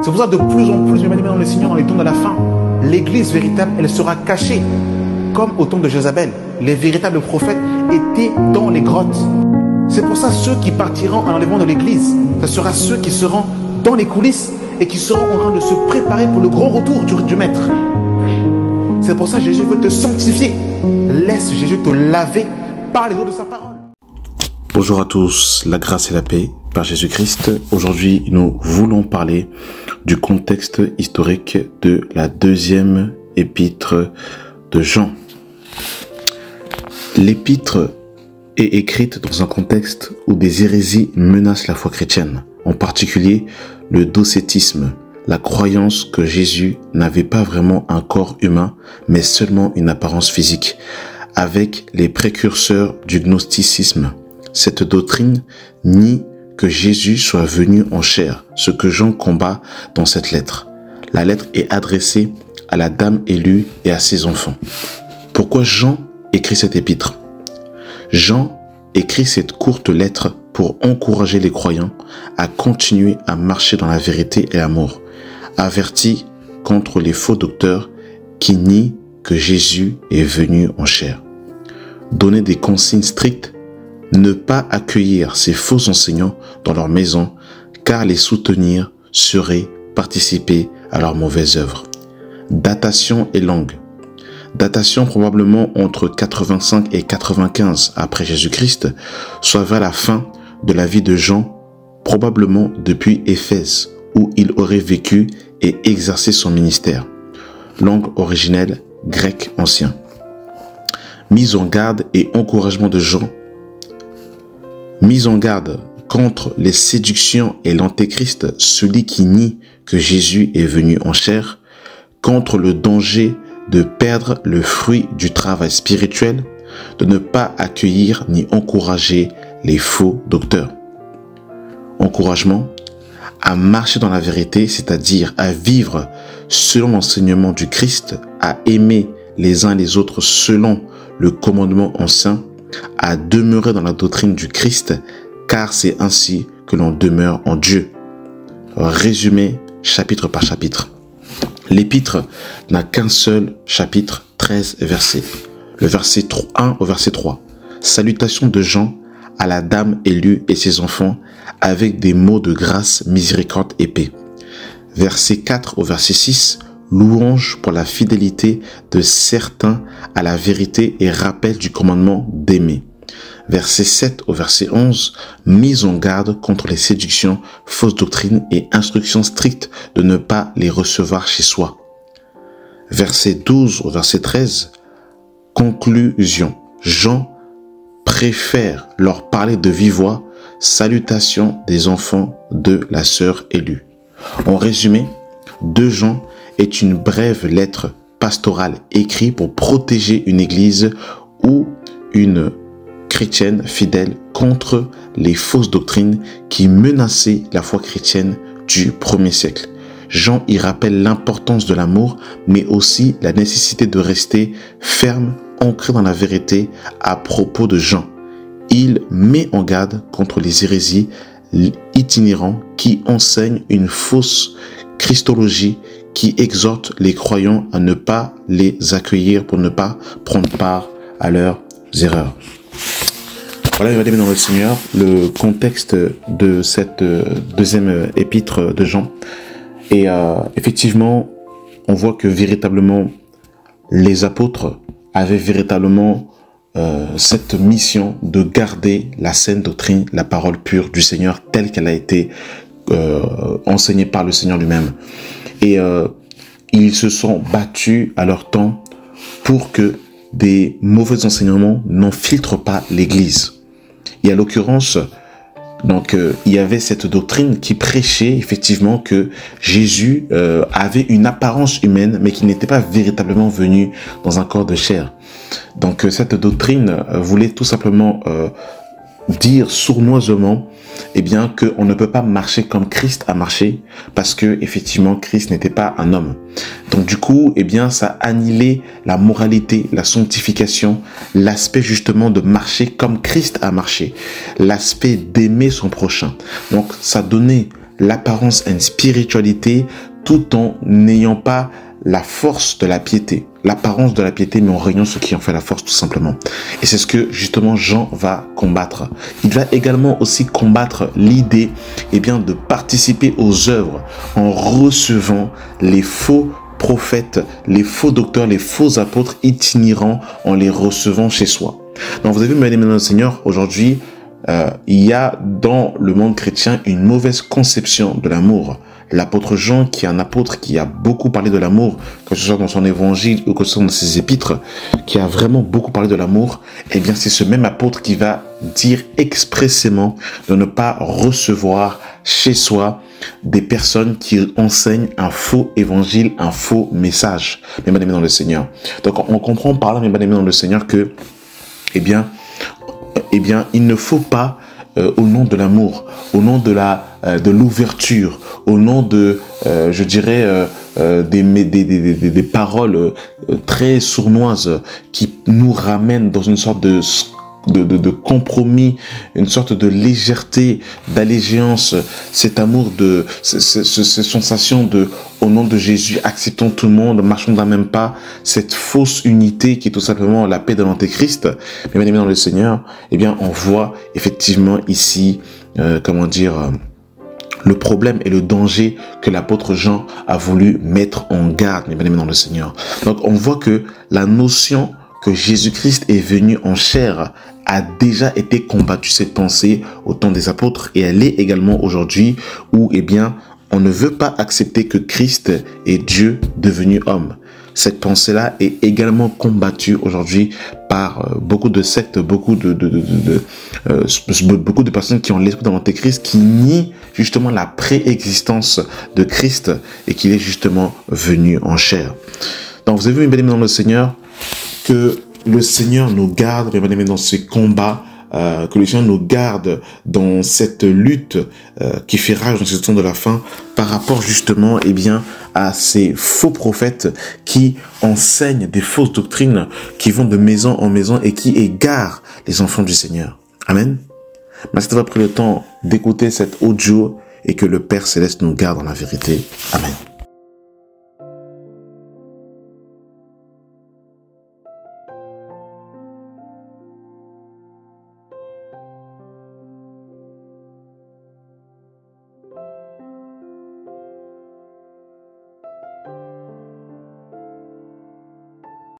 C'est pour ça que de plus en plus, bien-aimés dans le Seigneur, dans les temps de la fin, l'église véritable, elle sera cachée. Comme au temps de Jézabel, les véritables prophètes étaient dans les grottes. C'est pour ça ceux qui partiront à l'enlèvement de l'église, ce sera ceux qui seront dans les coulisses et qui seront en train de se préparer pour le grand retour du Maître. C'est pour ça que Jésus veut te sanctifier. Laisse Jésus te laver par les eaux de sa parole. Bonjour à tous, la grâce et la paix par Jésus-Christ. Aujourd'hui, nous voulons parler du contexte historique de la deuxième épître de Jean. L'épître est écrite dans un contexte où des hérésies menacent la foi chrétienne, en particulier le docétisme, la croyance que Jésus n'avait pas vraiment un corps humain, mais seulement une apparence physique, avec les précurseurs du gnosticisme. Cette doctrine nie que Jésus soit venu en chair, ce que Jean combat dans cette lettre. La lettre est adressée à la dame élue et à ses enfants. Pourquoi Jean écrit cette épître? Jean écrit cette courte lettre pour encourager les croyants à continuer à marcher dans la vérité et l'amour, averti contre les faux docteurs qui nient que Jésus est venu en chair. Donner des consignes strictes, ne pas accueillir ces faux enseignants dans leur maison, car les soutenir serait participer à leur mauvaise œuvre. Datation est longue. Datation probablement entre 85 et 95 après Jésus-Christ, soit vers la fin de la vie de Jean, probablement depuis Éphèse, où il aurait vécu et exercé son ministère. Langue originelle grec ancien. Mise en garde et encouragement de Jean. Mise en garde contre les séductions et l'antéchrist, celui qui nie que Jésus est venu en chair, contre le danger de perdre le fruit du travail spirituel, de ne pas accueillir ni encourager les faux docteurs. Encouragement à marcher dans la vérité, c'est-à-dire à vivre selon l'enseignement du Christ, à aimer les uns les autres selon le commandement ancien, à demeurer dans la doctrine du Christ, car c'est ainsi que l'on demeure en Dieu. Résumé chapitre par chapitre. L'épître n'a qu'un seul chapitre, 13 versets. Le verset 1 au verset 3. Salutation de Jean à la dame élue et ses enfants, avec des mots de grâce, miséricorde et paix. Verset 4 au verset 6. Louange pour la fidélité de certains à la vérité et rappel du commandement d'aimer. Verset 7 au verset 11, mise en garde contre les séductions, fausses doctrines et instructions strictes de ne pas les recevoir chez soi. Verset 12 au verset 13, conclusion. Jean préfère leur parler de vive voix, salutation des enfants de la sœur élue. En résumé, 2 Jean est une brève lettre pastorale écrite pour protéger une église ou une chrétienne fidèle contre les fausses doctrines qui menaçaient la foi chrétienne du 1er siècle. Jean y rappelle l'importance de l'amour, mais aussi la nécessité de rester ferme, ancré dans la vérité à propos de Jean. Il met en garde contre les hérésies itinérants qui enseignent une fausse christologie, qui exhorte les croyants à ne pas les accueillir pour ne pas prendre part à leurs erreurs. Voilà, mes amis dans le Seigneur, le contexte de cette deuxième épître de Jean. Et effectivement, on voit que véritablement, les apôtres avaient véritablement cette mission de garder la saine doctrine, la parole pure du Seigneur telle qu'elle a été enseignée par le Seigneur lui-même. Et ils se sont battus à leur temps pour que des mauvais enseignements n'infiltrent pas l'Église. Et à l'occurrence, donc il y avait cette doctrine qui prêchait effectivement que Jésus avait une apparence humaine, mais qu'il n'était pas véritablement venu dans un corps de chair. Donc cette doctrine voulait tout simplement dire sournoisement eh bien qu'on ne peut pas marcher comme Christ a marché parce que effectivement Christ n'était pas un homme. Donc du coup, eh bien ça annihilait la moralité, la sanctification, l'aspect justement de marcher comme Christ a marché, l'aspect d'aimer son prochain. Donc ça donnait l'apparence à une spiritualité tout en n'ayant pas la force de la piété, l'apparence de la piété, mais en régnant ce qui en fait la force tout simplement. Et c'est ce que justement Jean va combattre. Il va également aussi combattre l'idée de participer aux œuvres en recevant les faux prophètes, les faux docteurs, les faux apôtres itinérants en les recevant chez soi. Donc vous avez vu, mesdames et messieurs, Seigneur, aujourd'hui, il y a dans le monde chrétien une mauvaise conception de l'amour. L'apôtre Jean, qui est un apôtre qui a beaucoup parlé de l'amour, que ce soit dans son évangile ou que ce soit dans ses épîtres, qui a vraiment beaucoup parlé de l'amour, c'est ce même apôtre qui va dire expressément de ne pas recevoir chez soi des personnes qui enseignent un faux évangile, un faux message, mes bien-aimés dans le Seigneur. Donc on comprend par là, mes bien-aimés dans le Seigneur, que il ne faut pas au nom de l'amour, au nom de l'ouverture, au nom de des paroles très sournoises qui nous ramènent dans une sorte de compromis, une sorte de légèreté, d'allégeance, cet amour cette sensation de au nom de Jésus, acceptons tout le monde, marchons d'un même pas, cette fausse unité qui est tout simplement la paix de l'Antéchrist. Mais bien aimé dans le Seigneur, on voit effectivement ici, le problème et le danger que l'apôtre Jean a voulu mettre en garde, mes bien aimés dans le Seigneur. Donc on voit que la notion que Jésus-Christ est venu en chair a déjà été combattue, cette pensée au temps des apôtres, et elle est également aujourd'hui où on ne veut pas accepter que Christ est Dieu devenu homme. Cette pensée-là est également combattue aujourd'hui par beaucoup de sectes, beaucoup de personnes qui ont l'esprit de l'Antéchrist, qui nient justement la préexistence de Christ et qu'il est justement venu en chair. Donc vous avez vu, mes bien-aimés dans le Seigneur, que le Seigneur nous garde, mes bien-aimés, dans ces combats, que le Seigneur nous garde dans cette lutte qui fait rage dans ce temps de la fin par rapport justement à ces faux prophètes qui enseignent des fausses doctrines, qui vont de maison en maison et qui égarent les enfants du Seigneur. Amen. Merci d'avoir pris le temps d'écouter cet audio et que le Père Céleste nous garde dans la vérité. Amen.